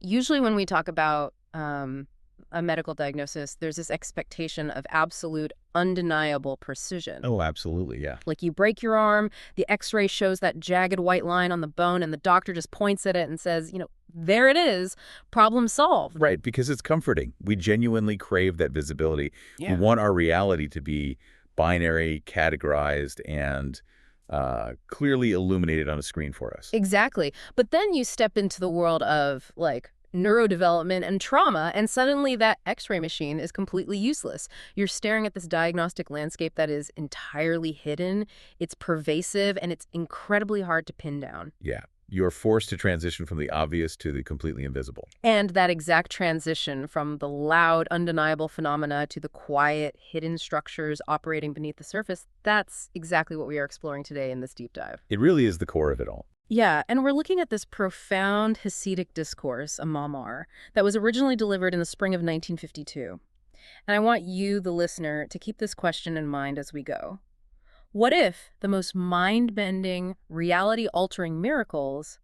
Usually when we talk about a medical diagnosis, there's this expectation of absolute, undeniable precision. Oh, absolutely, yeah. Like you break your arm, the x-ray shows that jagged white line on the bone, and the doctor just points at it and says, there it is, problem solved. Right, because it's comforting. We genuinely crave that visibility. We Yeah. want our reality to be binary, categorized, and clearly illuminated on a screen for us. Exactly. But then you step into the world of, like, neurodevelopment and trauma, and suddenly that x-ray machine is completely useless. You're staring at this diagnostic landscape that is entirely hidden, it's pervasive, and it's incredibly hard to pin down. Yeah, you're forced to transition from the obvious to the completely invisible. And that exact transition from the loud, undeniable phenomena to the quiet, hidden structures operating beneath the surface, that's exactly what we are exploring today in this deep dive. It really is the core of it all. Yeah, and we're looking at this profound Hasidic discourse, a mamar, that was originally delivered in the spring of 1952. And I want you, the listener, to keep this question in mind as we go. What if the most mind-bending, reality-altering miracles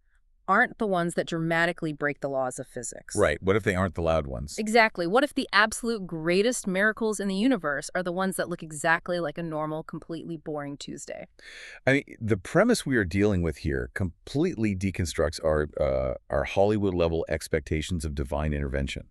aren't the ones that dramatically break the laws of physics? Right, what if they aren't the loud ones? Exactly. What if the absolute greatest miracles in the universe are the ones that look exactly like a normal, completely boring Tuesday? I mean, the premise we are dealing with here completely deconstructs our Hollywood-level expectations of divine intervention.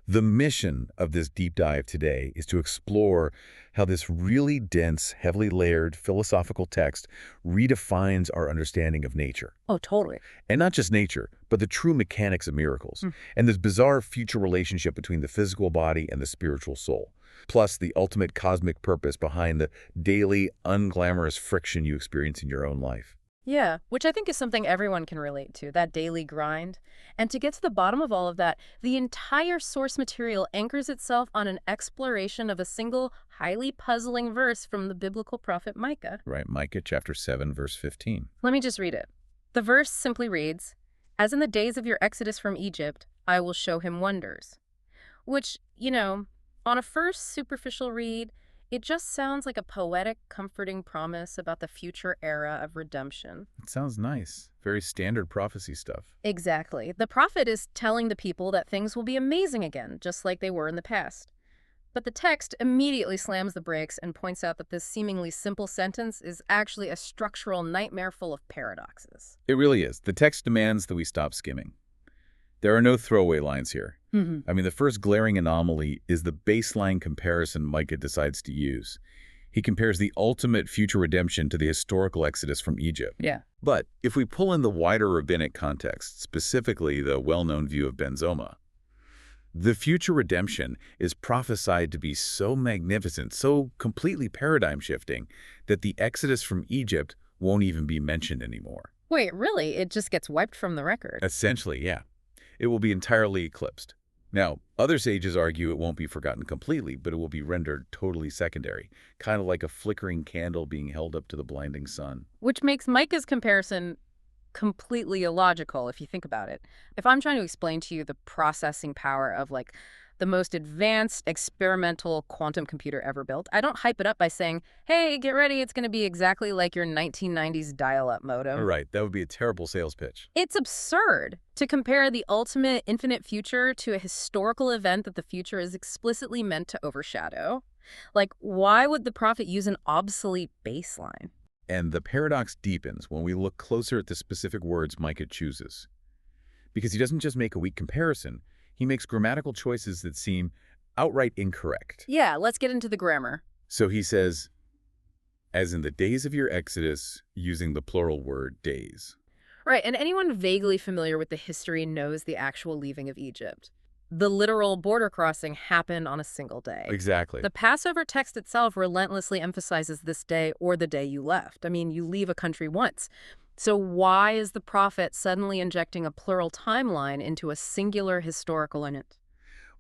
The mission of this deep dive today is to explore how this really dense, heavily layered philosophical text redefines our understanding of nature. Oh, totally. And not just nature, but the true mechanics of miracles, and this bizarre future relationship between the physical body and the spiritual soul, plus the ultimate cosmic purpose behind the daily, unglamorous friction you experience in your own life. Yeah, which I think is something everyone can relate to, that daily grind. And to get to the bottom of all of that, the entire source material anchors itself on an exploration of a single, highly puzzling verse from the biblical prophet Micah. Right, Micah chapter 7, verse 15. Let me just read it. The verse simply reads, "As in the days of your exodus from Egypt, I will show him wonders." Which, on a first superficial read, it just sounds like a poetic, comforting promise about the future era of redemption. It sounds nice. Very standard prophecy stuff. Exactly. The prophet is telling the people that things will be amazing again, just like they were in the past. But the text immediately slams the brakes and points out that this seemingly simple sentence is actually a structural nightmare full of paradoxes. It really is. The text demands that we stop skimming. There are no throwaway lines here. I mean, the first glaring anomaly is the baseline comparison Micah decides to use. He compares the ultimate future redemption to the historical exodus from Egypt. Yeah. But if we pull in the wider rabbinic context, specifically the well-known view of Ben Zoma, the future redemption is prophesied to be so magnificent, so completely paradigm-shifting, that the exodus from Egypt won't even be mentioned anymore. Wait, really? It just gets wiped from the record? Essentially, yeah. It will be entirely eclipsed. Now, other sages argue it won't be forgotten completely, but it will be rendered totally secondary, kind of like a flickering candle being held up to the blinding sun. Which makes Micah's comparison completely illogical if you think about it. If I'm trying to explain to you the processing power of, like, the most advanced experimental quantum computer ever built, I don't hype it up by saying, hey, get ready, it's going to be exactly like your 1990s dial-up modem. Right, that would be a terrible sales pitch. It's absurd to compare the ultimate infinite future to a historical event that the future is explicitly meant to overshadow. Like, why would the prophet use an obsolete baseline? And the paradox deepens when we look closer at the specific words Micah chooses. Because he doesn't just make a weak comparison, he makes grammatical choices that seem outright incorrect. Yeah, let's get into the grammar. So he says, as in the days of your exodus, using the plural word days. Right, and anyone vaguely familiar with the history knows the actual leaving of Egypt. The literal border crossing happened on a single day. Exactly. The Passover text itself relentlessly emphasizes this day or the day you left. I mean, you leave a country once. So why is the prophet suddenly injecting a plural timeline into a singular historical event?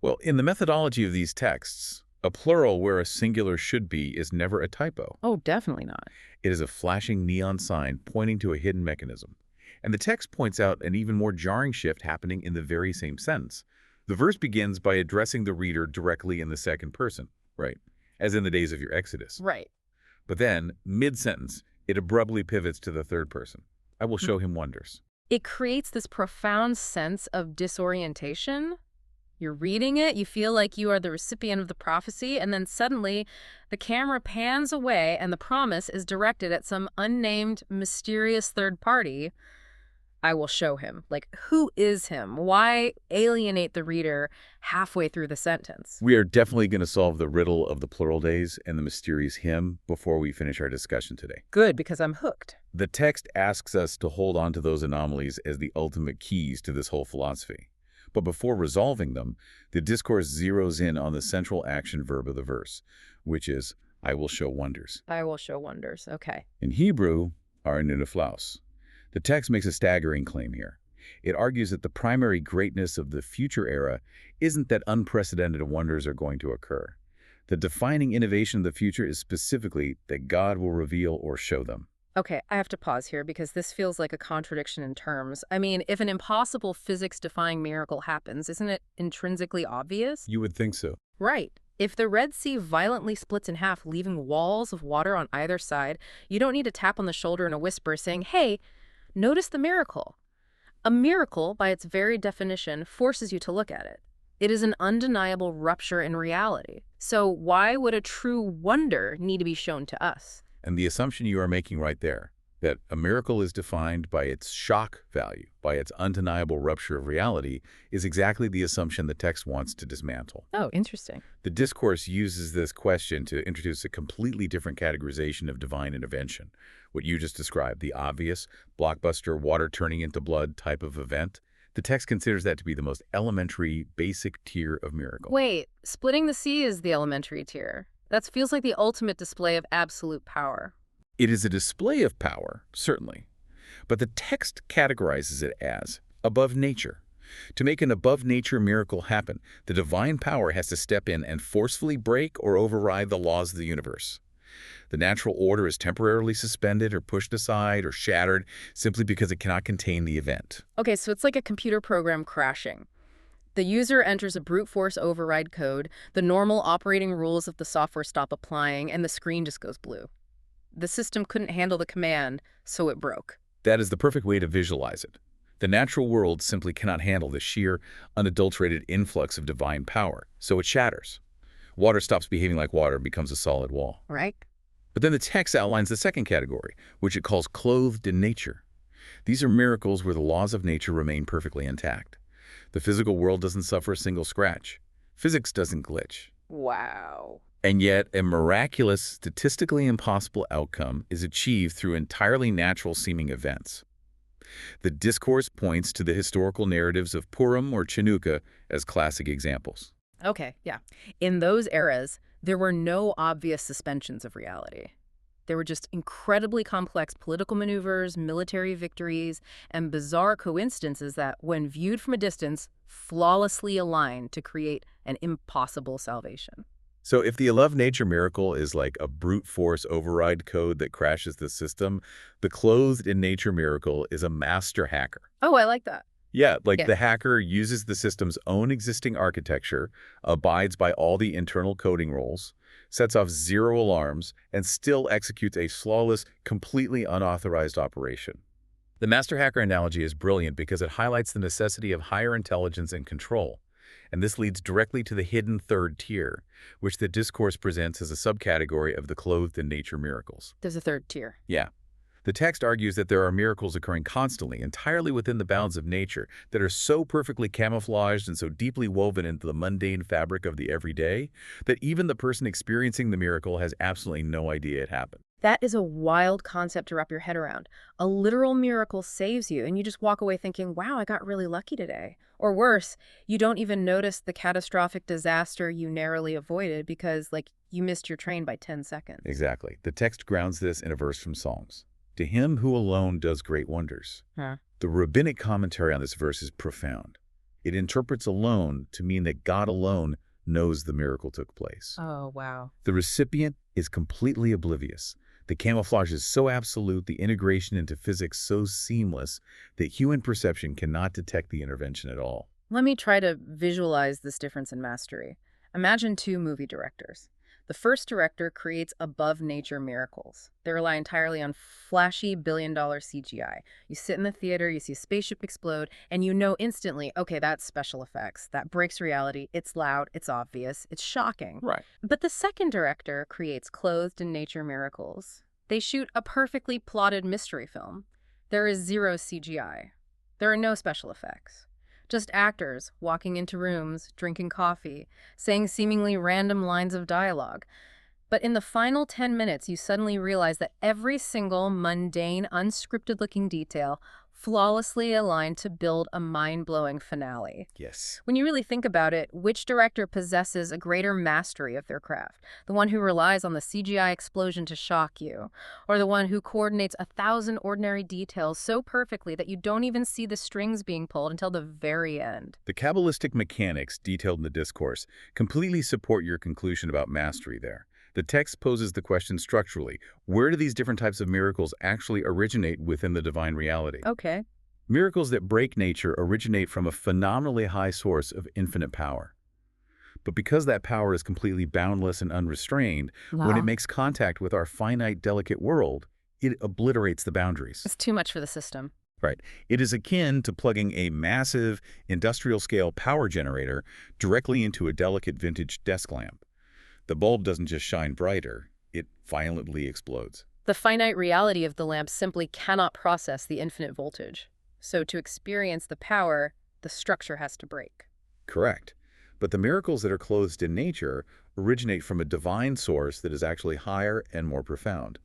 Well, in the methodology of these texts, a plural where a singular should be is never a typo. Oh, definitely not. It is a flashing neon sign pointing to a hidden mechanism. And the text points out an even more jarring shift happening in the very same sentence. The verse begins by addressing the reader directly in the second person, right? As in the days of your exodus. Right. But then, mid-sentence, it abruptly pivots to the third person. I will show him wonders. It creates this profound sense of disorientation. You're reading it, you feel like you are the recipient of the prophecy, and then suddenly the camera pans away and the promise is directed at some unnamed, mysterious third party. I will show him. Like, who is him? Why alienate the reader halfway through the sentence? We are definitely going to solve the riddle of the plural days and the mysterious him before we finish our discussion today. Good, because I'm hooked. The text asks us to hold on to those anomalies as the ultimate keys to this whole philosophy. But before resolving them, the discourse zeroes in on the central action verb of the verse, which is, I will show wonders. I will show wonders. Okay. In Hebrew, arinunaflaus. The text makes a staggering claim here. It argues that the primary greatness of the future era isn't that unprecedented wonders are going to occur. The defining innovation of the future is specifically that God will reveal or show them. Okay, I have to pause here because this feels like a contradiction in terms. I mean, if an impossible physics-defying miracle happens, isn't it intrinsically obvious? You would think so. Right. If the Red Sea violently splits in half, leaving walls of water on either side, you don't need a tap on the shoulder and a whisper saying, hey, notice the miracle. A miracle, by its very definition, forces you to look at it. It is an undeniable rupture in reality. So why would a true wonder need to be shown to us? And the assumption you are making right there, that a miracle is defined by its shock value, by its undeniable rupture of reality, is exactly the assumption the text wants to dismantle. Oh, interesting. The discourse uses this question to introduce a completely different categorization of divine intervention. What you just described, the obvious, blockbuster, water turning into blood type of event, the text considers that to be the most elementary, basic tier of miracle. Wait, splitting the sea is the elementary tier. That feels like the ultimate display of absolute power. It is a display of power, certainly, but the text categorizes it as above nature. To make an above-nature miracle happen, the divine power has to step in and forcefully break or override the laws of the universe. The natural order is temporarily suspended or pushed aside or shattered simply because it cannot contain the event. Okay, so it's like a computer program crashing. The user enters a brute force override code, the normal operating rules of the software stop applying, and the screen just goes blue. The system couldn't handle the command, so it broke. That is the perfect way to visualize it. The natural world simply cannot handle the sheer, unadulterated influx of divine power, so it shatters. Water stops behaving like water and becomes a solid wall. Right? But then the text outlines the second category, which it calls clothed in nature. These are miracles where the laws of nature remain perfectly intact. The physical world doesn't suffer a single scratch. Physics doesn't glitch. Wow. And yet, a miraculous, statistically impossible outcome is achieved through entirely natural-seeming events. The discourse points to the historical narratives of Purim or Chanukah as classic examples. Okay, yeah. In those eras, there were no obvious suspensions of reality. There were just incredibly complex political maneuvers, military victories, and bizarre coincidences that, when viewed from a distance, flawlessly aligned to create an impossible salvation. So if the above nature miracle is like a brute force override code that crashes the system, the clothed in nature miracle is a master hacker. Oh, I like that. Yeah, the hacker uses the system's own existing architecture, abides by all the internal coding rules, sets off zero alarms, and still executes a flawless, completely unauthorized operation. The master hacker analogy is brilliant because it highlights the necessity of higher intelligence and control. And this leads directly to the hidden third tier, which the discourse presents as a subcategory of the clothed in nature miracles. There's a third tier. Yeah. The text argues that there are miracles occurring constantly, entirely within the bounds of nature, that are so perfectly camouflaged and so deeply woven into the mundane fabric of the everyday, that even the person experiencing the miracle has absolutely no idea it happened. That is a wild concept to wrap your head around. A literal miracle saves you, and you just walk away thinking, wow, I got really lucky today. Or worse, you don't even notice the catastrophic disaster you narrowly avoided because, you missed your train by 10 seconds. Exactly. The text grounds this in a verse from Psalms. To him who alone does great wonders. Huh. The rabbinic commentary on this verse is profound. It interprets alone to mean that God alone knows the miracle took place. Oh, wow. The recipient is completely oblivious. The camouflage is so absolute, the integration into physics so seamless, that human perception cannot detect the intervention at all. Let me try to visualize this difference in mastery. Imagine two movie directors. The first director creates above-nature miracles. They rely entirely on flashy billion-dollar CGI. You sit in the theater, you see a spaceship explode, and you know instantly, okay, that's special effects. That breaks reality. It's loud, it's obvious, it's shocking. Right. But the second director creates clothed-in-nature miracles. They shoot a perfectly plotted mystery film. There is zero CGI. There are no special effects. Just actors walking into rooms, drinking coffee, saying seemingly random lines of dialogue. But in the final 10 minutes, you suddenly realize that every single mundane, unscripted-looking detail flawlessly aligned to build a mind-blowing finale. Yes. When you really think about it, which director possesses a greater mastery of their craft? The one who relies on the CGI explosion to shock you, or the one who coordinates 1,000 ordinary details so perfectly that you don't even see the strings being pulled until the very end? The Kabbalistic mechanics detailed in the discourse completely support your conclusion about mastery there. The text poses the question structurally, where do these different types of miracles actually originate within the divine reality? Okay. Miracles that break nature originate from a phenomenally high source of infinite power. But because that power is completely boundless and unrestrained, when it makes contact with our finite, delicate world, it obliterates the boundaries. It's too much for the system. Right. It is akin to plugging a massive industrial-scale power generator directly into a delicate vintage desk lamp. The bulb doesn't just shine brighter, it violently explodes. The finite reality of the lamp simply cannot process the infinite voltage. So to experience the power, the structure has to break. Correct. But the miracles that are clothed in nature originate from a divine source that is actually higher and more profound.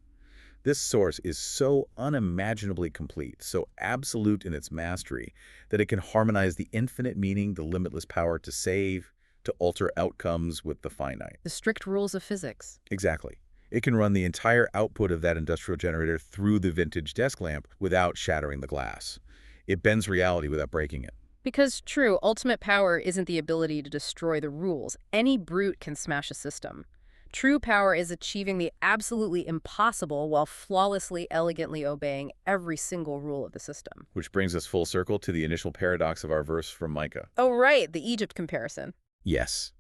This source is so unimaginably complete, so absolute in its mastery, that it can harmonize the infinite meaning, the limitless power to save, to alter outcomes with the finite. The strict rules of physics. Exactly. It can run the entire output of that industrial generator through the vintage desk lamp without shattering the glass. It bends reality without breaking it. Because true, ultimate power isn't the ability to destroy the rules. Any brute can smash a system. True power is achieving the absolutely impossible while flawlessly, elegantly obeying every single rule of the system. Which brings us full circle to the initial paradox of our verse from Micah. Oh, right, the Egypt comparison. Yes.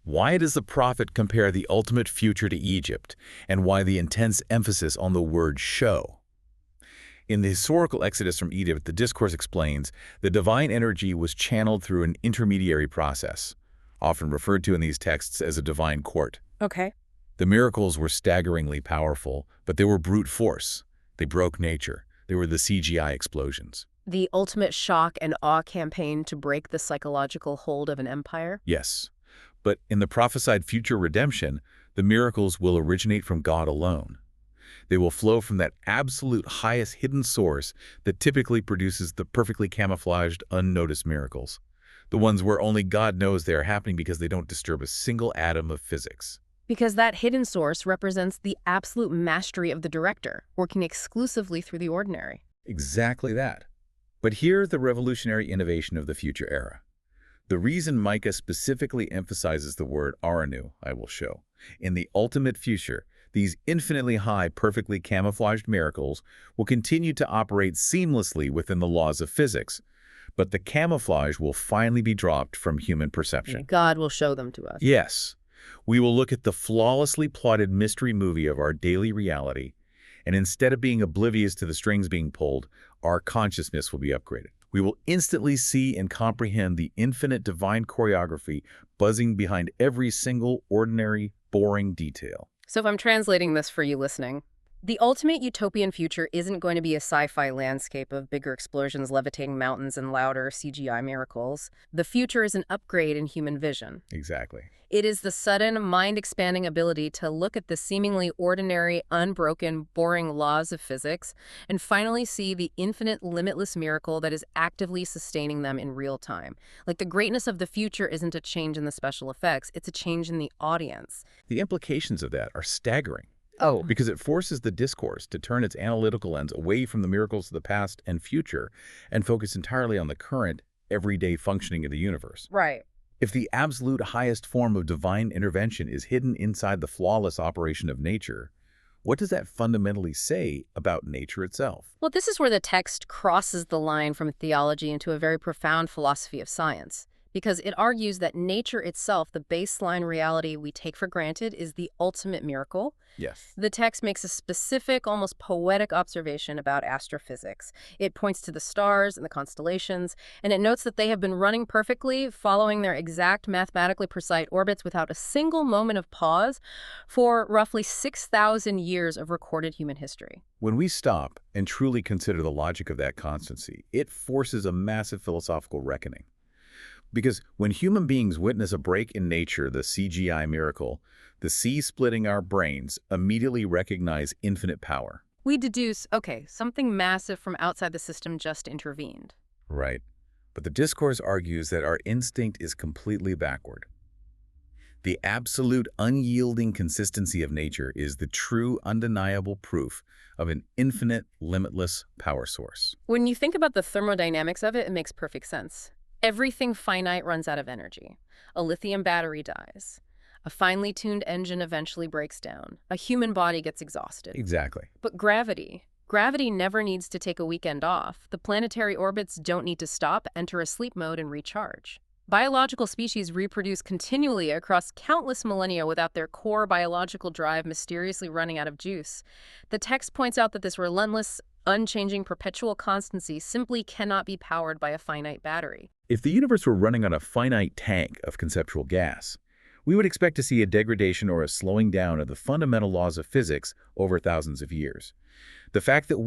Why does the prophet compare the ultimate future to Egypt, and why the intense emphasis on the word show? In the historical exodus from Egypt, the discourse explains the divine energy was channeled through an intermediary process, often referred to in these texts as a divine court. Okay. The miracles were staggeringly powerful, but they were brute force. They broke nature. They were the CGI explosions. The ultimate shock and awe campaign to break the psychological hold of an empire? Yes. But in the prophesied future redemption, the miracles will originate from God alone. They will flow from that absolute highest hidden source that typically produces the perfectly camouflaged, unnoticed miracles. The ones where only God knows they are happening because they don't disturb a single atom of physics. Because that hidden source represents the absolute mastery of the director, working exclusively through the ordinary. Exactly that. But here's the revolutionary innovation of the future era. The reason Micah specifically emphasizes the word aranu, I will show. In the ultimate future, these infinitely high, perfectly camouflaged miracles will continue to operate seamlessly within the laws of physics, but the camouflage will finally be dropped from human perception. God will show them to us. Yes. We will look at the flawlessly plotted mystery movie of our daily reality, and instead of being oblivious to the strings being pulled, our consciousness will be upgraded. We will instantly see and comprehend the infinite divine choreography buzzing behind every single ordinary, boring detail. So if I'm translating this for you listening, the ultimate utopian future isn't going to be a sci-fi landscape of bigger explosions, levitating mountains, and louder CGI miracles. The future is an upgrade in human vision. Exactly. It is the sudden, mind-expanding ability to look at the seemingly ordinary, unbroken, boring laws of physics and finally see the infinite, limitless miracle that is actively sustaining them in real time. Like, the greatness of the future isn't a change in the special effects, it's a change in the audience. The implications of that are staggering. Oh. Because it forces the discourse to turn its analytical lens away from the miracles of the past and future and focus entirely on the current, everyday functioning of the universe. Right. If the absolute highest form of divine intervention is hidden inside the flawless operation of nature, what does that fundamentally say about nature itself? Well, this is where the text crosses the line from theology into a very profound philosophy of science. because it argues that nature itself, the baseline reality we take for granted, is the ultimate miracle. Yes. The text makes a specific, almost poetic observation about astrophysics. It points to the stars and the constellations, and it notes that they have been running perfectly, following their exact mathematically precise orbits without a single moment of pause for roughly 6,000 years of recorded human history. When we stop and truly consider the logic of that constancy, it forces a massive philosophical reckoning. Because when human beings witness a break in nature, the CGI miracle, the sea splitting our brains immediately recognize infinite power. We deduce, okay, something massive from outside the system just intervened. Right. But the discourse argues that our instinct is completely backward. The absolute unyielding consistency of nature is the true, undeniable proof of an infinite, limitless power source. When you think about the thermodynamics of it, it makes perfect sense. Everything finite runs out of energy. A lithium battery dies. A finely tuned engine eventually breaks down. A human body gets exhausted. Exactly. But gravity never needs to take a weekend off. The planetary orbits don't need to stop, enter a sleep mode, and recharge. Biological species reproduce continually across countless millennia without their core biological drive mysteriously running out of juice. The text points out that this relentless, unchanging, perpetual constancy simply cannot be powered by a finite battery. If the universe were running on a finite tank of conceptual gas, we would expect to see a degradation or a slowing down of the fundamental laws of physics over thousands of years. The fact that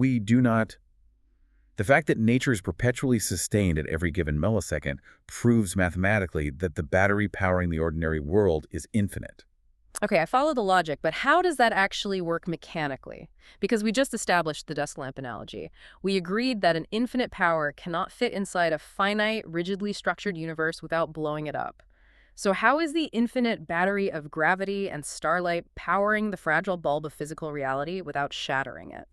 nature is perpetually sustained at every given millisecond proves mathematically that the battery powering the ordinary world is infinite. Okay, I follow the logic, but how does that actually work mechanically? Because we just established the desk lamp analogy. We agreed that an infinite power cannot fit inside a finite, rigidly structured universe without blowing it up. So how is the infinite battery of gravity and starlight powering the fragile bulb of physical reality without shattering it?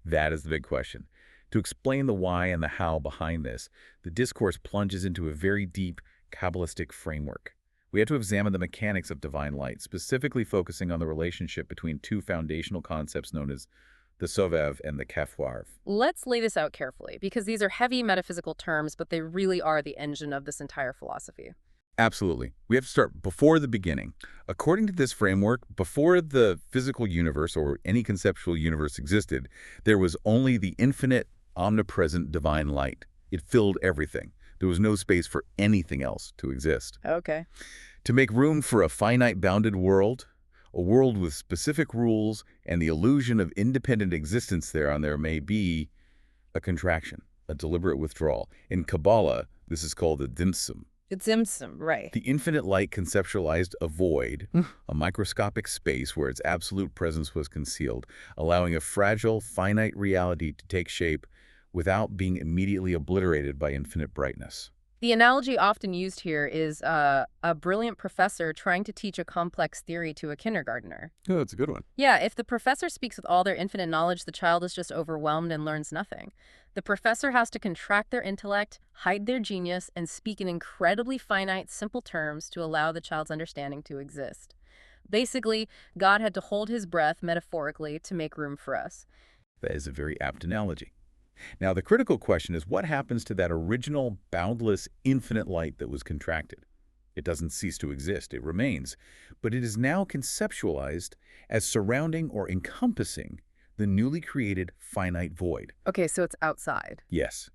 That is the big question. To explain the why and the how behind this, the discourse plunges into a very deep Kabbalistic framework. We have to examine the mechanics of divine light, specifically focusing on the relationship between two foundational concepts known as the Sovev and the Kefwarv. Let's lay this out carefully, because these are heavy metaphysical terms, but they really are the engine of this entire philosophy. Absolutely. We have to start before the beginning. According to this framework, before the physical universe or any conceptual universe existed, there was only the infinite, omnipresent divine light. It filled everything. There was no space for anything else to exist. Okay. To make room for a finite bounded world, a world with specific rules and the illusion of independent existence there may be a contraction, a deliberate withdrawal. In Kabbalah, this is called the tzimtzum. It's Imsum, right. The infinite light conceptualized a void, a microscopic space where its absolute presence was concealed, allowing a fragile, finite reality to take shape without being immediately obliterated by infinite brightness. The analogy often used here is a brilliant professor trying to teach a complex theory to a kindergartner. Oh, that's a good one. Yeah, if the professor speaks with all their infinite knowledge, the child is just overwhelmed and learns nothing. The professor has to contract their intellect, hide their genius, and speak in incredibly finite, simple terms to allow the child's understanding to exist. Basically, God had to hold his breath, metaphorically, to make room for us. That is a very apt analogy. Now, the critical question is what happens to that original, boundless, infinite light that was contracted? It doesn't cease to exist. It remains. But it is now conceptualized as surrounding or encompassing the newly created finite void. Okay, so it's outside. Yes.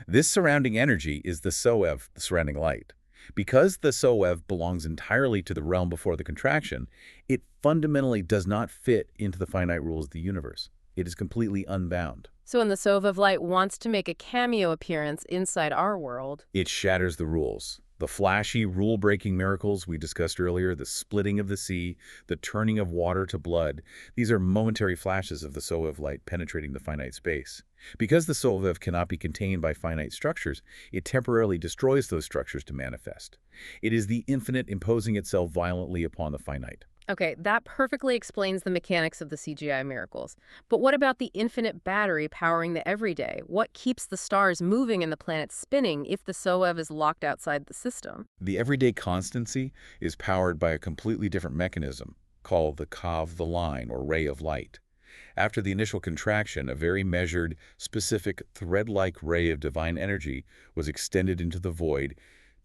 This surrounding energy is the Soev, the surrounding light. Because the Soev belongs entirely to the realm before the contraction, it fundamentally does not fit into the finite rules of the universe. It is completely unbound. So when the Sov of Light wants to make a cameo appearance inside our world, it shatters the rules. The flashy, rule-breaking miracles we discussed earlier, the splitting of the sea, the turning of water to blood, these are momentary flashes of the Sovev light penetrating the finite space. Because the Sovev cannot be contained by finite structures, it temporarily destroys those structures to manifest. It is the infinite imposing itself violently upon the finite. Okay, that perfectly explains the mechanics of the CGI miracles. But what about the infinite battery powering the everyday? What keeps the stars moving and the planets spinning if the Soev is locked outside the system? The everyday constancy is powered by a completely different mechanism called the Kav, the line, or ray of light. After the initial contraction, a very measured, specific, thread-like ray of divine energy was extended into the void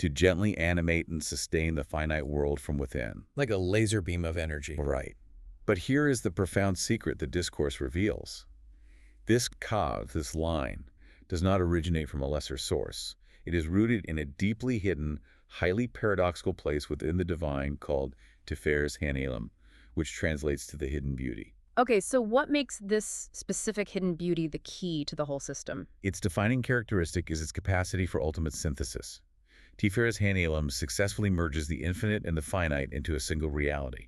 to gently animate and sustain the finite world from within. Like a laser beam of energy. Right. But here is the profound secret the discourse reveals. This kav, this line, does not originate from a lesser source. It is rooted in a deeply hidden, highly paradoxical place within the divine called Tiferes Hanelim, which translates to the hidden beauty. Okay, so what makes this specific hidden beauty the key to the whole system? Its defining characteristic is its capacity for ultimate synthesis. Tiferes Hanelim successfully merges the infinite and the finite into a single reality.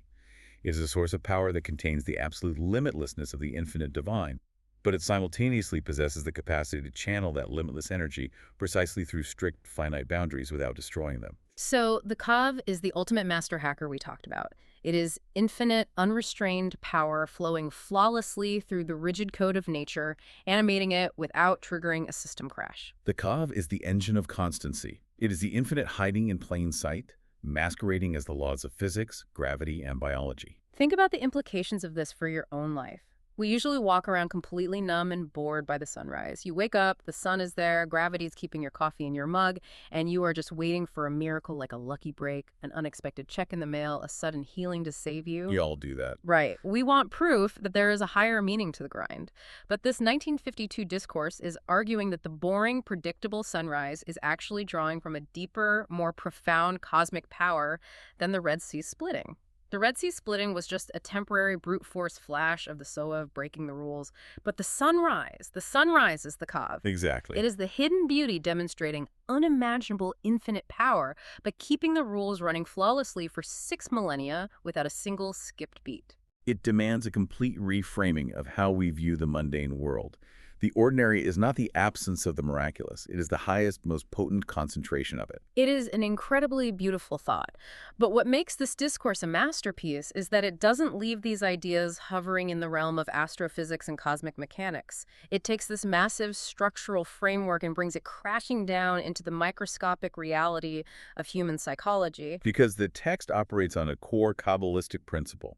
It is a source of power that contains the absolute limitlessness of the infinite divine, but it simultaneously possesses the capacity to channel that limitless energy precisely through strict finite boundaries without destroying them. So the Kav is the ultimate master hacker we talked about. It is infinite, unrestrained power flowing flawlessly through the rigid code of nature, animating it without triggering a system crash. The kav is the engine of constancy. It is the infinite hiding in plain sight, masquerading as the laws of physics, gravity, and biology. Think about the implications of this for your own life. We usually walk around completely numb and bored by the sunrise. You wake up, the sun is there, gravity is keeping your coffee in your mug, and you are just waiting for a miracle like a lucky break, an unexpected check in the mail, a sudden healing to save you. We all do that. Right. We want proof that there is a higher meaning to the grind. But this 1952 discourse is arguing that the boring, predictable sunrise is actually drawing from a deeper, more profound cosmic power than the Red Sea splitting. The Red Sea splitting was just a temporary brute force flash of the Soev breaking the rules. But the sunrise is the Kav. Exactly. It is the hidden beauty demonstrating unimaginable infinite power, but keeping the rules running flawlessly for 6 millennia without a single skipped beat. It demands a complete reframing of how we view the mundane world. The ordinary is not the absence of the miraculous. It is the highest, most potent concentration of it. It is an incredibly beautiful thought. But what makes this discourse a masterpiece is that it doesn't leave these ideas hovering in the realm of astrophysics and cosmic mechanics. It takes this massive structural framework and brings it crashing down into the microscopic reality of human psychology. Because the text operates on a core Kabbalistic principle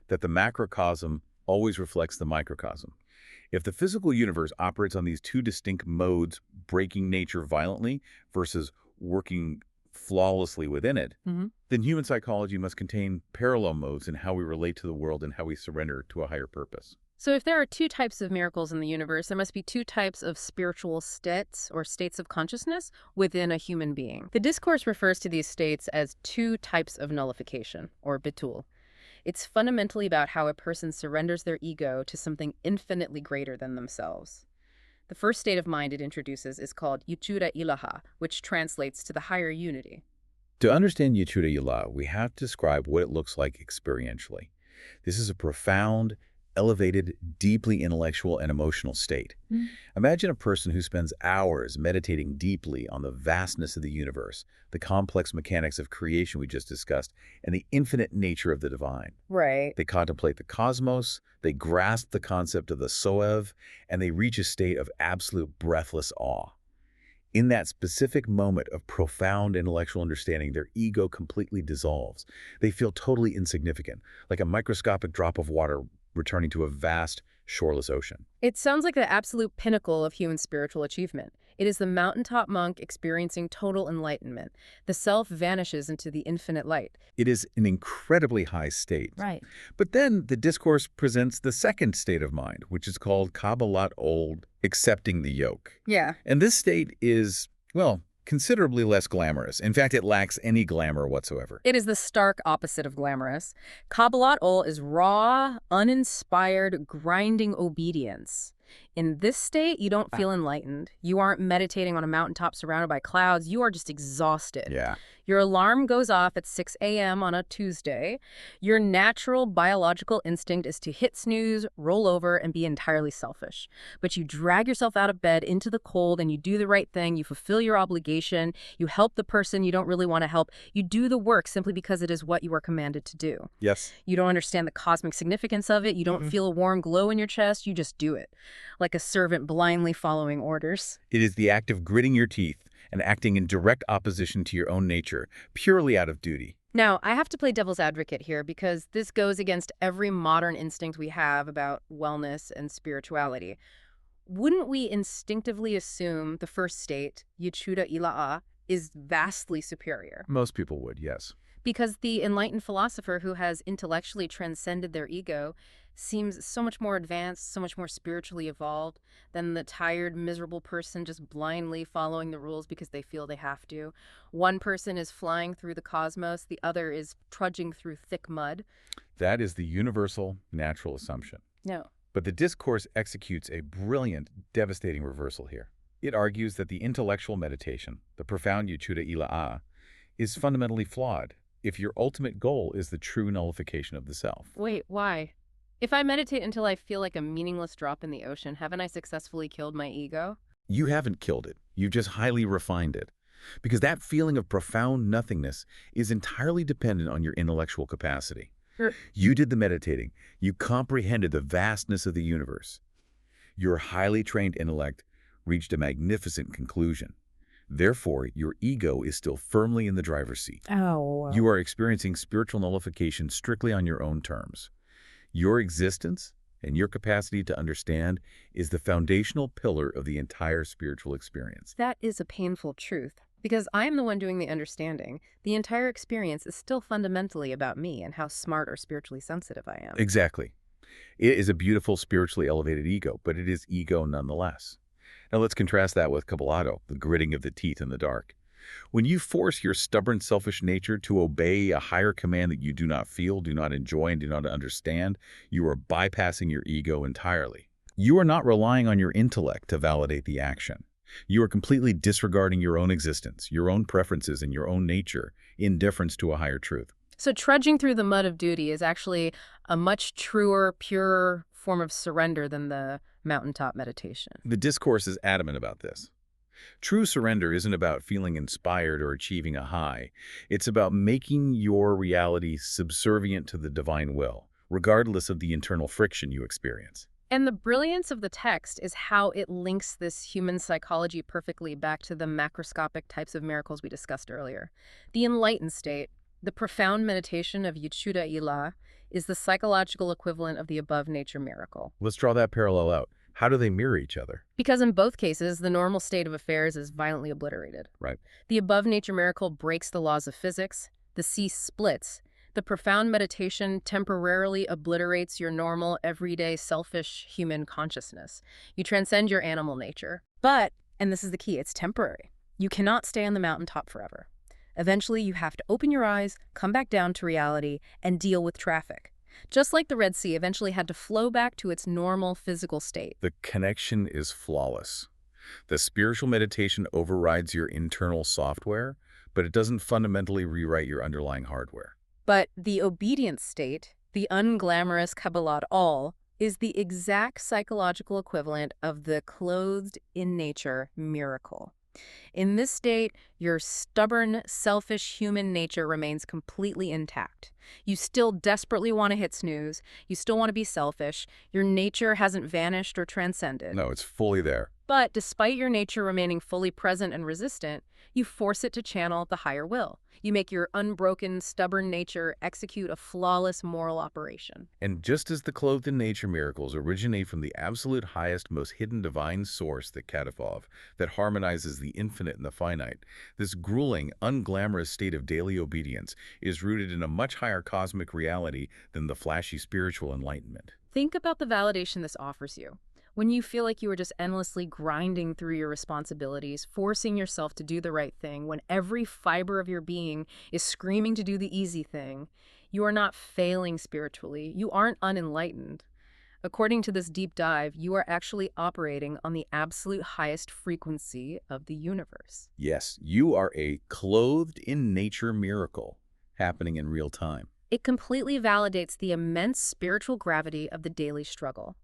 that the macrocosm always reflects the microcosm. If the physical universe operates on these two distinct modes, breaking nature violently versus working flawlessly within it, then human psychology must contain parallel modes in how we relate to the world and how we surrender to a higher purpose. So if there are 2 types of miracles in the universe, there must be 2 types of spiritual states or states of consciousness within a human being. The discourse refers to these states as 2 types of nullification, or bitul. It's fundamentally about how a person surrenders their ego to something infinitely greater than themselves. The first state of mind it introduces is called Yuchuda Ilaha, which translates to the higher unity. To understand Yechuda Ilah, we have to describe what it looks like experientially. This is a profound, elevated, deeply intellectual and emotional state. Imagine a person who spends hours meditating deeply on the vastness of the universe, the complex mechanics of creation we just discussed, and the infinite nature of the divine. Right. They contemplate the cosmos, they grasp the concept of the Soev, and they reach a state of absolute breathless awe. In that specific moment of profound intellectual understanding, their ego completely dissolves. They feel totally insignificant, like a microscopic drop of water returning to a vast, shoreless ocean. It sounds like the absolute pinnacle of human spiritual achievement. It is the mountaintop monk experiencing total enlightenment. The self vanishes into the infinite light. It is an incredibly high state. Right. But then the discourse presents the second state of mind, which is called Kabbalat Old, accepting the yoke. Yeah. And this state is, well, considerably less glamorous. In fact, it lacks any glamour whatsoever. It is the stark opposite of glamorous. Kabbalat ol is raw, uninspired, grinding obedience. In this state, you don't feel enlightened. You aren't meditating on a mountaintop surrounded by clouds. You are just exhausted. Yeah. Your alarm goes off at 6 a.m. on a Tuesday. Your natural biological instinct is to hit snooze, roll over, and be entirely selfish. But you drag yourself out of bed into the cold and you do the right thing. You fulfill your obligation. You help the person you don't really want to help. You do the work simply because it is what you are commanded to do. Yes. You don't understand the cosmic significance of it. You don't feel a warm glow in your chest. You just do it, like a servant blindly following orders. It is the act of gritting your teeth and acting in direct opposition to your own nature, purely out of duty. Now, I have to play devil's advocate here because this goes against every modern instinct we have about wellness and spirituality. Wouldn't we instinctively assume the first state, Yechuda Ila'a, is vastly superior. Most people would, yes. Because the enlightened philosopher who has intellectually transcended their ego seems so much more advanced, so much more spiritually evolved than the tired, miserable person just blindly following the rules because they feel they have to. One person is flying through the cosmos, the other is trudging through thick mud. That is the universal natural assumption. No. But the discourse executes a brilliant, devastating reversal here. It argues that the intellectual meditation, the profound yuchuda ila'a, is fundamentally flawed if your ultimate goal is the true nullification of the self. Wait, why? If I meditate until I feel like a meaningless drop in the ocean, haven't I successfully killed my ego? You haven't killed it. You've just highly refined it. Because that feeling of profound nothingness is entirely dependent on your intellectual capacity. You did the meditating. You comprehended the vastness of the universe. Your highly trained intellect reached a magnificent conclusion. Therefore, your ego is still firmly in the driver's seat. Oh. You are experiencing spiritual nullification strictly on your own terms. Your existence and your capacity to understand is the foundational pillar of the entire spiritual experience. That is a painful truth. Because I am the one doing the understanding, the entire experience is still fundamentally about me and how smart or spiritually sensitive I am. Exactly. It is a beautiful, spiritually elevated ego, but it is ego nonetheless. Now let's contrast that with cabalato, the gritting of the teeth in the dark. When you force your stubborn, selfish nature to obey a higher command that you do not feel, do not enjoy, and do not understand, you are bypassing your ego entirely. You are not relying on your intellect to validate the action. You are completely disregarding your own existence, your own preferences, and your own nature in deference to a higher truth. So trudging through the mud of duty is actually a much truer, purer form of surrender than the mountaintop meditation. The discourse is adamant about this. True surrender isn't about feeling inspired or achieving a high. It's about making your reality subservient to the divine will, regardless of the internal friction you experience. And the brilliance of the text is how it links this human psychology perfectly back to the macroscopic types of miracles we discussed earlier. The enlightened state, the profound meditation of Yuchuda Ilah, is the psychological equivalent of the above nature miracle. Let's draw that parallel out. How do they mirror each other? Because in both cases, the normal state of affairs is violently obliterated. Right. The above nature miracle breaks the laws of physics, the sea splits. The profound meditation temporarily obliterates your normal, everyday, selfish human consciousness. You transcend your animal nature. But, and this is the key, it's temporary. You cannot stay on the mountaintop forever. Eventually, you have to open your eyes, come back down to reality, and deal with traffic. Just like the Red Sea eventually had to flow back to its normal physical state. The connection is flawless. The spiritual meditation overrides your internal software, but it doesn't fundamentally rewrite your underlying hardware. But the obedient state, the unglamorous Kabbalat all, is the exact psychological equivalent of the clothed-in-nature miracle. In this state, your stubborn, selfish human nature remains completely intact. You still desperately want to hit snooze. You still want to be selfish. Your nature hasn't vanished or transcended. No, it's fully there. But despite your nature remaining fully present and resistant, you force it to channel the higher will. You make your unbroken, stubborn nature execute a flawless moral operation. And just as the clothed-in-nature miracles originate from the absolute highest, most hidden divine source, the Kadafov, that harmonizes the infinite and the finite, this grueling, unglamorous state of daily obedience is rooted in a much higher cosmic reality than the flashy spiritual enlightenment. Think about the validation this offers you. When you feel like you are just endlessly grinding through your responsibilities, forcing yourself to do the right thing, when every fiber of your being is screaming to do the easy thing, you are not failing spiritually. You aren't unenlightened. According to this deep dive, you are actually operating on the absolute highest frequency of the universe. Yes, you are a clothed-in-nature miracle happening in real time. It completely validates the immense spiritual gravity of the daily struggle.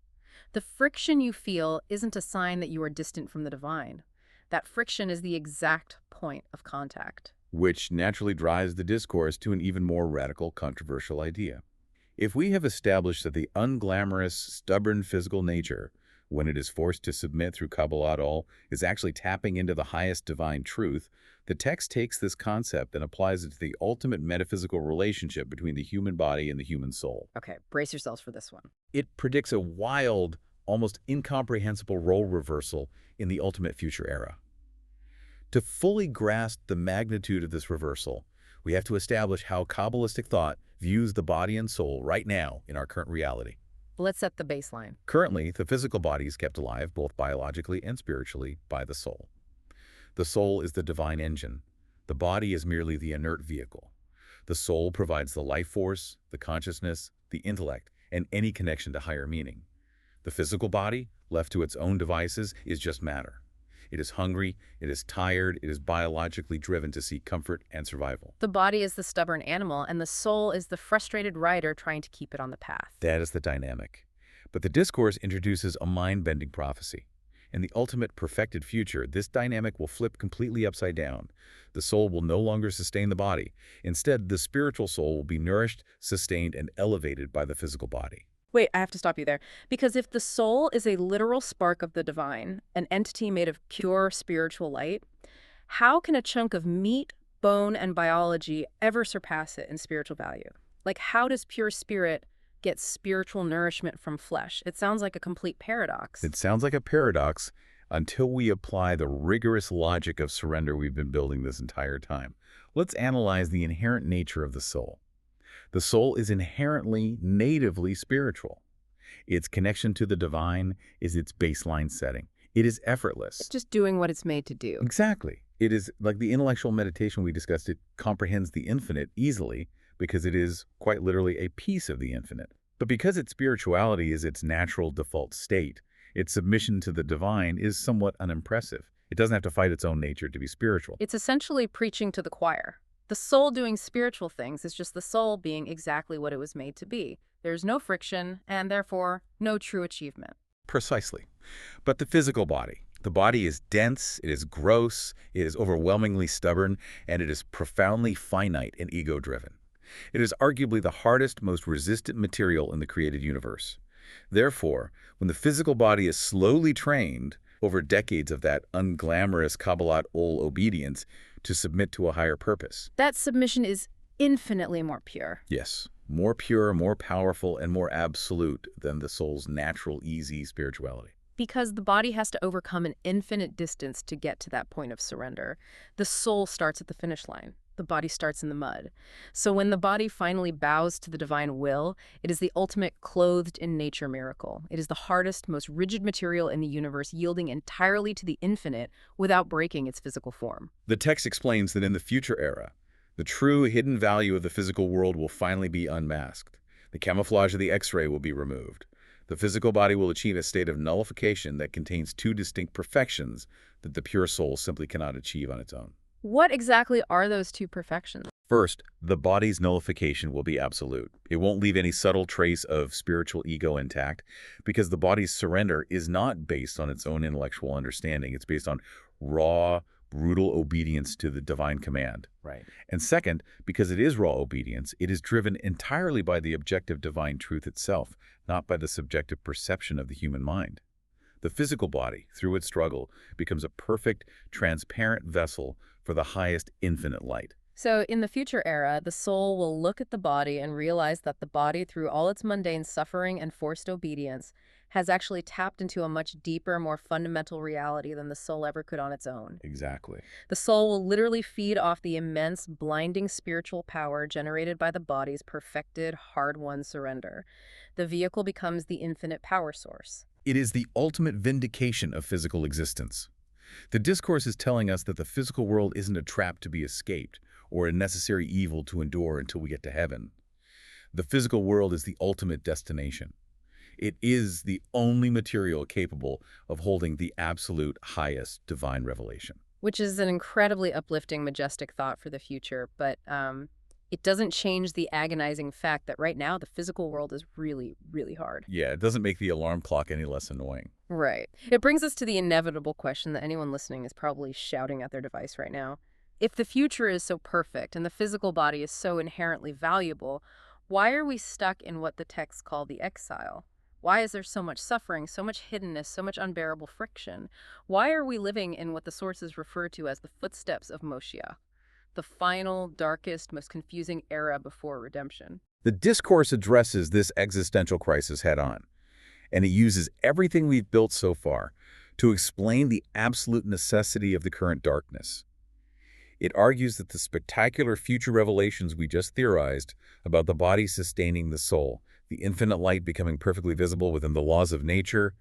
The friction you feel isn't a sign that you are distant from the divine. That friction is the exact point of contact. Which naturally drives the discourse to an even more radical, controversial idea. If we have established that the unglamorous, stubborn physical nature, when it is forced to submit through Kabbalat all, is actually tapping into the highest divine truth, the text takes this concept and applies it to the ultimate metaphysical relationship between the human body and the human soul. Okay, brace yourselves for this one. It predicts a wild, almost incomprehensible role reversal in the ultimate future era. To fully grasp the magnitude of this reversal, we have to establish how Kabbalistic thought views the body and soul right now in our current reality. Let's set the baseline. Currently, the physical body is kept alive both biologically and spiritually by the soul. The soul is the divine engine. The body is merely the inert vehicle. The soul provides the life force, the consciousness, the intellect, and any connection to higher meaning. The physical body, left to its own devices, is just matter. It is hungry, it is tired, it is biologically driven to seek comfort and survival. The body is the stubborn animal, and the soul is the frustrated rider trying to keep it on the path. That is the dynamic. But the discourse introduces a mind-bending prophecy. In the ultimate perfected future, this dynamic will flip completely upside down. The soul will no longer sustain the body. Instead, the spiritual soul will be nourished, sustained, and elevated by the physical body. Wait, I have to stop you there. Because if the soul is a literal spark of the divine, an entity made of pure spiritual light, how can a chunk of meat, bone, and biology ever surpass it in spiritual value? Like, how does pure spirit get spiritual nourishment from flesh? It sounds like a complete paradox. It sounds like a paradox until we apply the rigorous logic of surrender we've been building this entire time. Let's analyze the inherent nature of the soul. The soul is inherently, natively spiritual. Its connection to the divine is its baseline setting. It is effortless. It's just doing what it's made to do. Exactly. It is like the intellectual meditation we discussed. It comprehends the infinite easily because it is quite literally a piece of the infinite. But because its spirituality is its natural default state, its submission to the divine is somewhat unimpressive. It doesn't have to fight its own nature to be spiritual. It's essentially preaching to the choir. The soul doing spiritual things is just the soul being exactly what it was made to be. There's no friction, and therefore, no true achievement. Precisely. But the physical body. The body is dense, it is gross, it is overwhelmingly stubborn, and it is profoundly finite and ego-driven. It is arguably the hardest, most resistant material in the created universe. Therefore, when the physical body is slowly trained over decades of that unglamorous Kabbalat ol obedience to submit to a higher purpose. That submission is infinitely more pure. Yes, more pure, more powerful, and more absolute than the soul's natural, easy spirituality. Because the body has to overcome an infinite distance to get to that point of surrender. The soul starts at the finish line. The body starts in the mud. So when the body finally bows to the divine will, it is the ultimate clothed in nature miracle. It is the hardest, most rigid material in the universe, yielding entirely to the infinite without breaking its physical form. The text explains that in the future era, the true hidden value of the physical world will finally be unmasked. The camouflage of the X-ray will be removed. The physical body will achieve a state of nullification that contains two distinct perfections that the pure soul simply cannot achieve on its own. What exactly are those two perfections? First, the body's nullification will be absolute. It won't leave any subtle trace of spiritual ego intact because the body's surrender is not based on its own intellectual understanding. It's based on raw, brutal obedience to the divine command. Right. And second, because it is raw obedience, it is driven entirely by the objective divine truth itself, not by the subjective perception of the human mind. The physical body, through its struggle, becomes a perfect, transparent vessel for the highest infinite light. So in the future era, the soul will look at the body and realize that the body, through all its mundane suffering and forced obedience, has actually tapped into a much deeper, more fundamental reality than the soul ever could on its own. Exactly. The soul will literally feed off the immense, blinding spiritual power generated by the body's perfected, hard-won surrender. The vehicle becomes the infinite power source. It is the ultimate vindication of physical existence. The discourse is telling us that the physical world isn't a trap to be escaped or a necessary evil to endure until we get to heaven. The physical world is the ultimate destination. It is the only material capable of holding the absolute highest divine revelation. Which is an incredibly uplifting, majestic thought for the future, but it doesn't change the agonizing fact that right now the physical world is really, really hard. Yeah, it doesn't make the alarm clock any less annoying. Right. It brings us to the inevitable question that anyone listening is probably shouting at their device right now. If the future is so perfect and the physical body is so inherently valuable, why are we stuck in what the texts call the exile? Why is there so much suffering, so much hiddenness, so much unbearable friction? Why are we living in what the sources refer to as the footsteps of Moshiach, the final, darkest, most confusing era before redemption? The discourse addresses this existential crisis head-on, and it uses everything we've built so far to explain the absolute necessity of the current darkness. It argues that the spectacular future revelations we just theorized about the body sustaining the soul, the infinite light becoming perfectly visible within the laws of nature,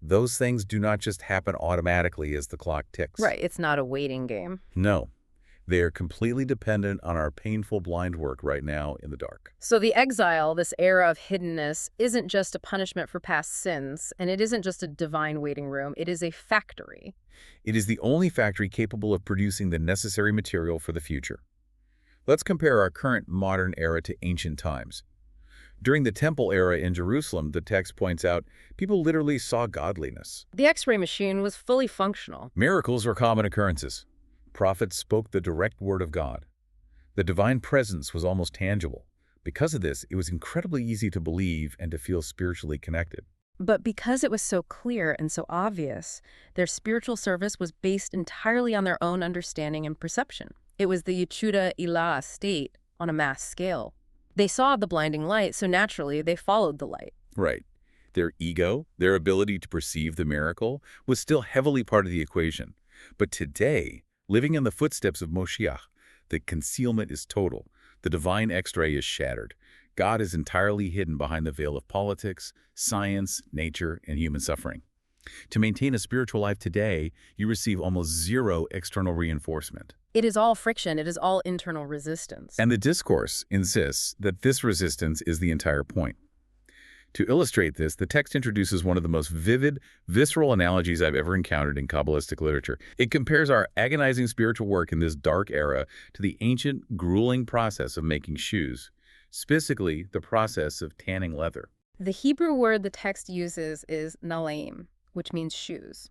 those things do not just happen automatically as the clock ticks. Right, it's not a waiting game. No. They are completely dependent on our painful blind work right now in the dark. So the exile, this era of hiddenness, isn't just a punishment for past sins, and it isn't just a divine waiting room. It is a factory. It is the only factory capable of producing the necessary material for the future. Let's compare our current modern era to ancient times. During the temple era in Jerusalem, the text points out, people literally saw godliness. The X-ray machine was fully functional. Miracles were common occurrences. Prophets spoke the direct word of God. The divine presence was almost tangible. Because of this, it was incredibly easy to believe and to feel spiritually connected. But because it was so clear and so obvious, their spiritual service was based entirely on their own understanding and perception. It was the Yehuda Ilah state on a mass scale. They saw the blinding light, so naturally they followed the light. Right. Their ego, their ability to perceive the miracle, was still heavily part of the equation. But today, living in the footsteps of Moshiach, the concealment is total. The divine X-ray is shattered. God is entirely hidden behind the veil of politics, science, nature, and human suffering. To maintain a spiritual life today, you receive almost zero external reinforcement. It is all friction. It is all internal resistance. And the discourse insists that this resistance is the entire point. To illustrate this, the text introduces one of the most vivid, visceral analogies I've ever encountered in Kabbalistic literature. It compares our agonizing spiritual work in this dark era to the ancient, grueling process of making shoes, specifically the process of tanning leather. The Hebrew word the text uses is nalaim, which means shoes.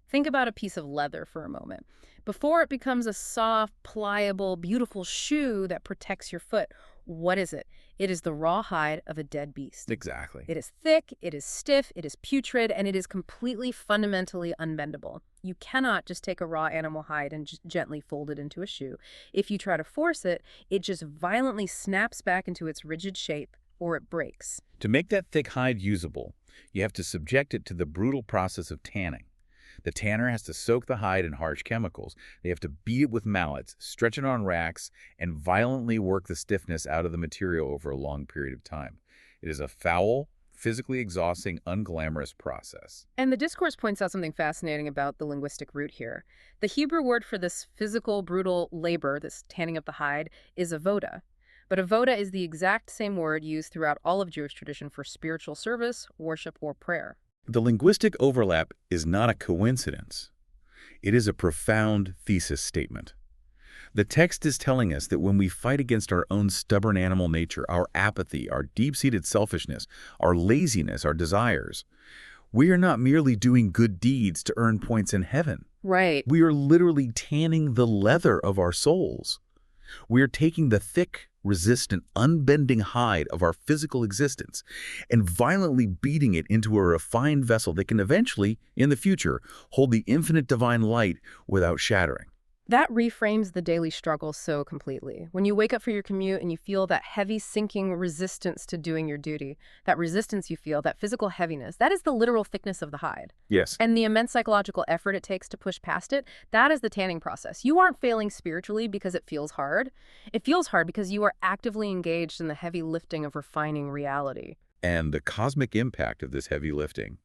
Think about a piece of leather for a moment. Before it becomes a soft, pliable, beautiful shoe that protects your foot, what is it? It is the raw hide of a dead beast. Exactly. It is thick, it is stiff, it is putrid, and it is completely fundamentally unbendable. You cannot just take a raw animal hide and just gently fold it into a shoe. If you try to force it, it just violently snaps back into its rigid shape, or it breaks. To make that thick hide usable, you have to subject it to the brutal process of tanning. The tanner has to soak the hide in harsh chemicals. They have to beat it with mallets, stretch it on racks, and violently work the stiffness out of the material over a long period of time. It is a foul, physically exhausting, unglamorous process. And the discourse points out something fascinating about the linguistic root here. The Hebrew word for this physical, brutal labor, this tanning of the hide, is avoda. But avoda is the exact same word used throughout all of Jewish tradition for spiritual service, worship, or prayer. The linguistic overlap is not a coincidence. It is a profound thesis statement. The text is telling us that when we fight against our own stubborn animal nature, our apathy, our deep-seated selfishness, our laziness, our desires, we are not merely doing good deeds to earn points in heaven. Right. We are literally tanning the leather of our souls. We are taking the thick, resistant, unbending hide of our physical existence and violently beating it into a refined vessel that can eventually, in the future, hold the infinite divine light without shattering. That reframes the daily struggle so completely. When you wake up for your commute and you feel that heavy, sinking resistance to doing your duty, that resistance you feel, that physical heaviness, that is the literal thickness of the hide. Yes. And the immense psychological effort it takes to push past it, that is the tanning process. You aren't failing spiritually because it feels hard. It feels hard because you are actively engaged in the heavy lifting of refining reality. And the cosmic impact of this heavy lifting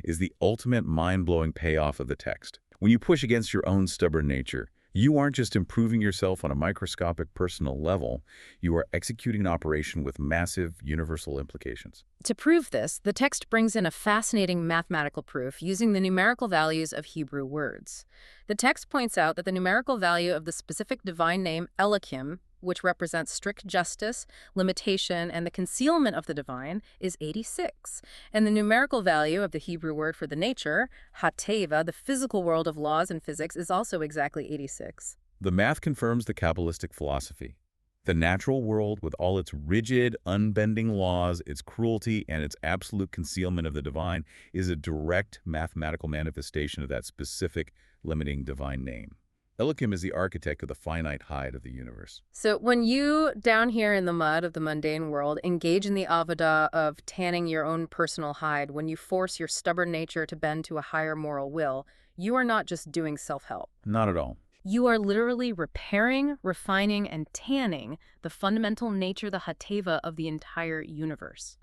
is the ultimate mind-blowing payoff of the text. When you push against your own stubborn nature, you aren't just improving yourself on a microscopic personal level, you are executing an operation with massive universal implications. To prove this, the text brings in a fascinating mathematical proof using the numerical values of Hebrew words. The text points out that the numerical value of the specific divine name Elohim, which represents strict justice, limitation, and the concealment of the divine, is 86. And the numerical value of the Hebrew word for the nature, hateva, the physical world of laws and physics, is also exactly 86. The math confirms the Kabbalistic philosophy. The natural world, with all its rigid, unbending laws, its cruelty, and its absolute concealment of the divine, is a direct mathematical manifestation of that specific, limiting divine name. Elohim is the architect of the finite hide of the universe. So when you, down here in the mud of the mundane world, engage in the avodah of tanning your own personal hide, when you force your stubborn nature to bend to a higher moral will, You are not just doing self-help. Not at all. You are literally repairing, refining, and tanning the fundamental nature, the hateva of the entire universe.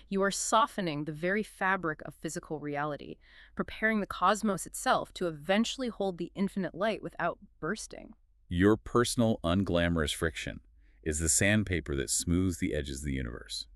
You are softening the very fabric of physical reality, preparing the cosmos itself to eventually hold the infinite light without bursting. Your personal, unglamorous friction is the sandpaper that smooths the edges of the universe.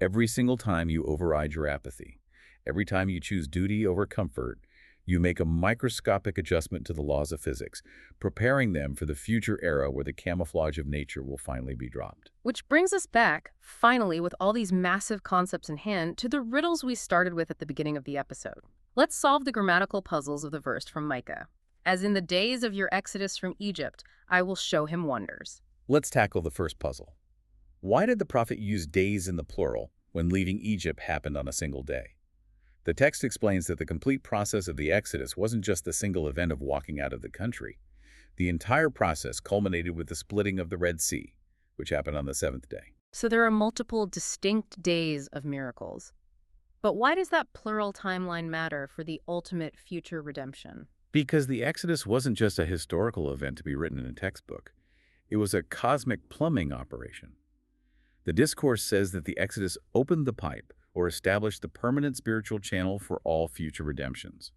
Every single time you override your apathy, every time you choose duty over comfort, you make a microscopic adjustment to the laws of physics, preparing them for the future era where the camouflage of nature will finally be dropped. Which brings us back, finally, with all these massive concepts in hand, to the riddles we started with at the beginning of the episode. Let's solve the grammatical puzzles of the verse from Micah. As in the days of your exodus from Egypt, I will show him wonders. Let's tackle the first puzzle. Why did the prophet use days in the plural when leaving Egypt happened on a single day? The text explains that the complete process of the Exodus wasn't just the single event of walking out of the country. The entire process culminated with the splitting of the Red Sea, which happened on the seventh day. So there are multiple distinct days of miracles. But why does that plural timeline matter for the ultimate future redemption? Because the Exodus wasn't just a historical event to be written in a textbook. It was a cosmic plumbing operation. The discourse says that the Exodus opened the pipe, or established the permanent spiritual channel for all future redemptions.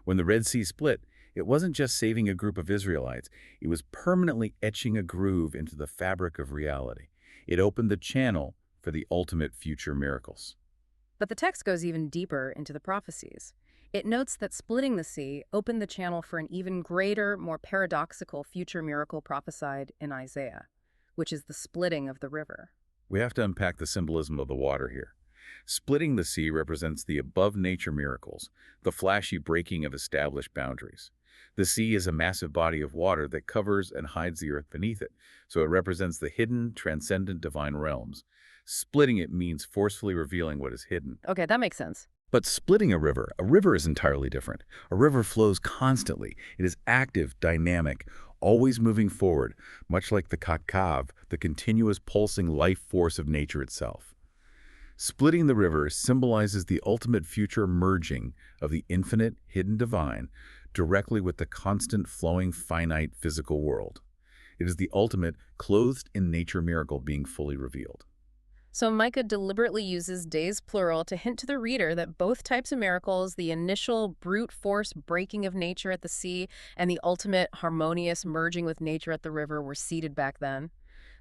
When the Red Sea split, it wasn't just saving a group of Israelites, it was permanently etching a groove into the fabric of reality. It opened the channel for the ultimate future miracles. But the text goes even deeper into the prophecies. It notes that splitting the sea opened the channel for an even greater, more paradoxical future miracle prophesied in Isaiah, which is the splitting of the river. We have to unpack the symbolism of the water here. Splitting the sea represents the above-nature miracles, the flashy breaking of established boundaries. The sea is a massive body of water that covers and hides the earth beneath it, so it represents the hidden, transcendent divine realms. Splitting it means forcefully revealing what is hidden. Okay, that makes sense. But splitting a river is entirely different. A river flows constantly. It is active, dynamic, always moving forward, much like the kakav, the continuous pulsing life force of nature itself. Splitting the river symbolizes the ultimate future merging of the infinite, hidden divine directly with the constant, flowing, finite physical world. It is the ultimate, clothed in nature miracle being fully revealed. So Micah deliberately uses days plural to hint to the reader that both types of miracles, the initial brute force breaking of nature at the sea and the ultimate harmonious merging with nature at the river, were seeded back then.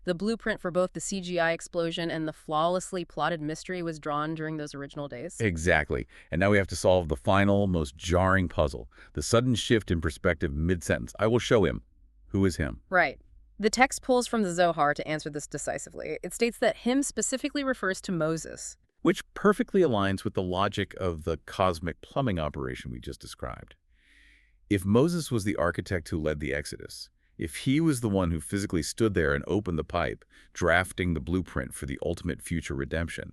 The blueprint for both the CGI explosion and the flawlessly plotted mystery was drawn during those original days. Exactly. And now we have to solve the final, most jarring puzzle, the sudden shift in perspective mid-sentence. I will show him. Who is him? Right. The text pulls from the Zohar to answer this decisively. It states that him specifically refers to Moses. Which perfectly aligns with the logic of the cosmic plumbing operation we just described. If Moses was the architect who led the Exodus, if he was the one who physically stood there and opened the pipe, drafting the blueprint for the ultimate future redemption,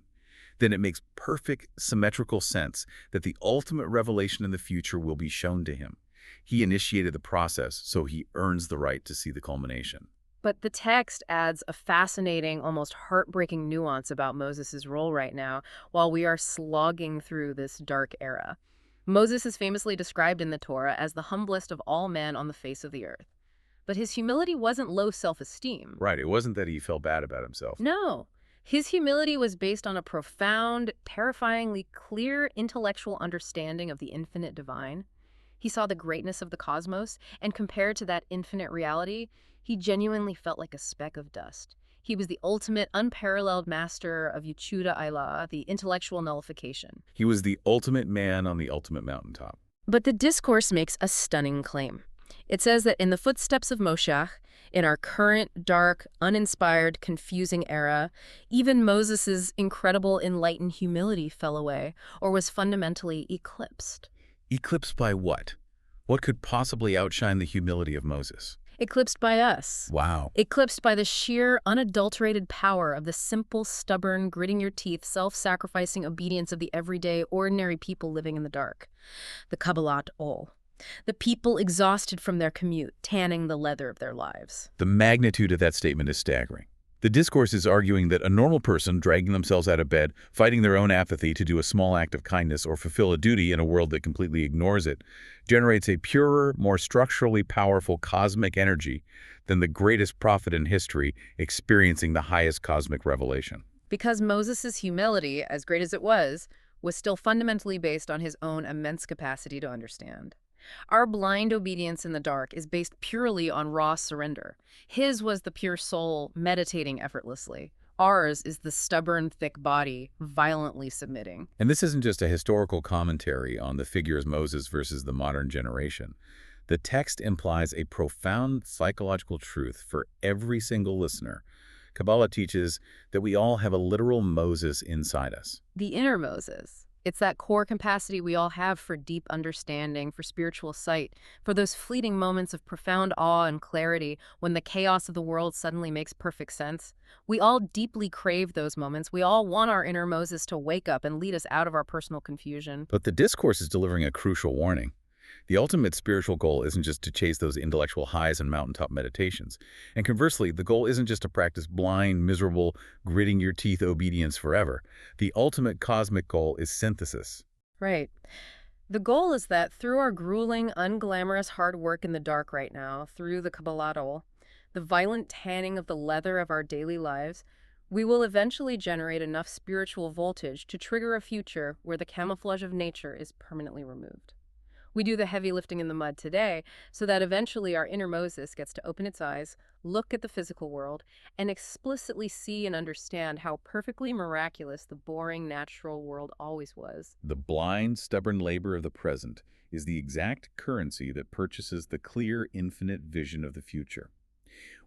then it makes perfect symmetrical sense that the ultimate revelation in the future will be shown to him. He initiated the process, so he earns the right to see the culmination. But the text adds a fascinating, almost heartbreaking nuance about Moses' role right now while we are slogging through this dark era. Moses is famously described in the Torah as the humblest of all men on the face of the earth. But his humility wasn't low self-esteem. Right, it wasn't that he felt bad about himself. No. His humility was based on a profound, terrifyingly clear intellectual understanding of the infinite divine. He saw the greatness of the cosmos, and compared to that infinite reality, he genuinely felt like a speck of dust. He was the ultimate, unparalleled master of Yehuda Ilah, the intellectual nullification. He was the ultimate man on the ultimate mountaintop. But the discourse makes a stunning claim. It says that in the footsteps of Moshiach, in our current, dark, uninspired, confusing era, even Moses' incredible enlightened humility fell away, or was fundamentally eclipsed. Eclipsed by what? What could possibly outshine the humility of Moses? Eclipsed by us. Wow. Eclipsed by the sheer, unadulterated power of the simple, stubborn, gritting-your-teeth, self-sacrificing obedience of the everyday, ordinary people living in the dark. The Kabbalat Ol. The people exhausted from their commute, tanning the leather of their lives. The magnitude of that statement is staggering. The discourse is arguing that a normal person dragging themselves out of bed, fighting their own apathy to do a small act of kindness or fulfill a duty in a world that completely ignores it, generates a purer, more structurally powerful cosmic energy than the greatest prophet in history experiencing the highest cosmic revelation. Because Moses' humility, as great as it was still fundamentally based on his own immense capacity to understand. Our blind obedience in the dark is based purely on raw surrender. His was the pure soul meditating effortlessly. Ours is the stubborn, thick body violently submitting. And this isn't just a historical commentary on the figure of Moses versus the modern generation. The text implies a profound psychological truth for every single listener. Kabbalah teaches that we all have a literal Moses inside us. The inner Moses. It's that core capacity we all have for deep understanding, for spiritual sight, for those fleeting moments of profound awe and clarity when the chaos of the world suddenly makes perfect sense. We all deeply crave those moments. We all want our inner Moses to wake up and lead us out of our personal confusion. But the discourse is delivering a crucial warning. The ultimate spiritual goal isn't just to chase those intellectual highs and mountaintop meditations. And conversely, the goal isn't just to practice blind, miserable, gritting your teeth obedience forever. The ultimate cosmic goal is synthesis. Right. The goal is that through our grueling, unglamorous hard work in the dark right now, through the Kabbalah, the violent tanning of the leather of our daily lives, we will eventually generate enough spiritual voltage to trigger a future where the camouflage of nature is permanently removed. We do the heavy lifting in the mud today so that eventually our inner Moses gets to open its eyes, look at the physical world, and explicitly see and understand how perfectly miraculous the boring natural world always was. The blind, stubborn labor of the present is the exact currency that purchases the clear, infinite vision of the future.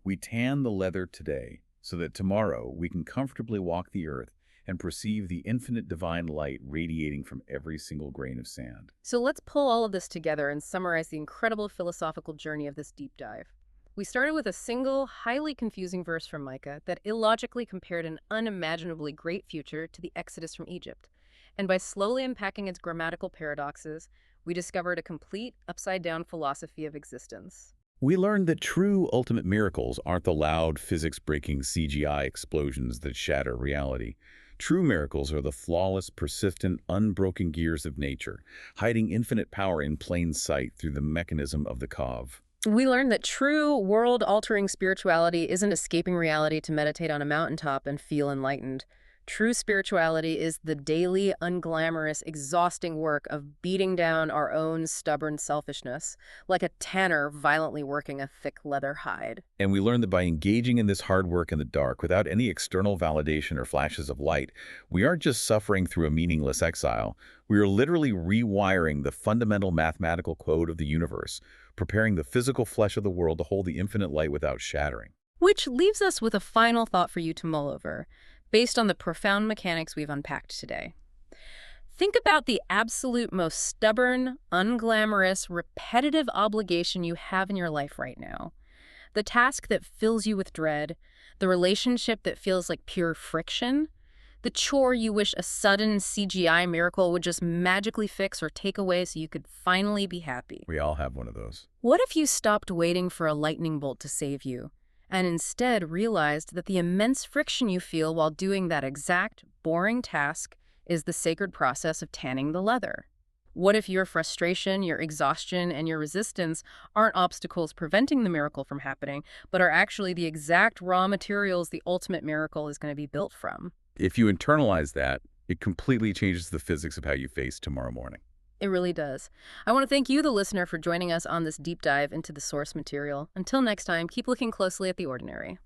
We tan the leather today so that tomorrow we can comfortably walk the earth and perceive the infinite divine light radiating from every single grain of sand. So let's pull all of this together and summarize the incredible philosophical journey of this deep dive. We started with a single, highly confusing verse from Micah that illogically compared an unimaginably great future to the Exodus from Egypt. And by slowly unpacking its grammatical paradoxes, we discovered a complete, upside-down philosophy of existence. We learned that true ultimate miracles aren't the loud, physics-breaking CGI explosions that shatter reality. True miracles are the flawless, persistent, unbroken gears of nature, hiding infinite power in plain sight through the mechanism of the Kav. We learned that true, world-altering spirituality isn't escaping reality to meditate on a mountaintop and feel enlightened. True spirituality is the daily, unglamorous, exhausting work of beating down our own stubborn selfishness, like a tanner violently working a thick leather hide. And we learned that by engaging in this hard work in the dark without any external validation or flashes of light, we aren't just suffering through a meaningless exile. We are literally rewiring the fundamental mathematical code of the universe, preparing the physical flesh of the world to hold the infinite light without shattering. Which leaves us with a final thought for you to mull over, based on the profound mechanics we've unpacked today. Think about the absolute most stubborn, unglamorous, repetitive obligation you have in your life right now. The task that fills you with dread, the relationship that feels like pure friction, the chore you wish a sudden CGI miracle would just magically fix or take away so you could finally be happy. We all have one of those. What if you stopped waiting for a lightning bolt to save you, and instead realized that the immense friction you feel while doing that exact, boring task is the sacred process of tanning the leather? What if your frustration, your exhaustion, and your resistance aren't obstacles preventing the miracle from happening, but are actually the exact raw materials the ultimate miracle is going to be built from? If you internalize that, it completely changes the physics of how you face tomorrow morning. It really does. I want to thank you, the listener, for joining us on this deep dive into the source material. Until next time, keep looking closely at the ordinary.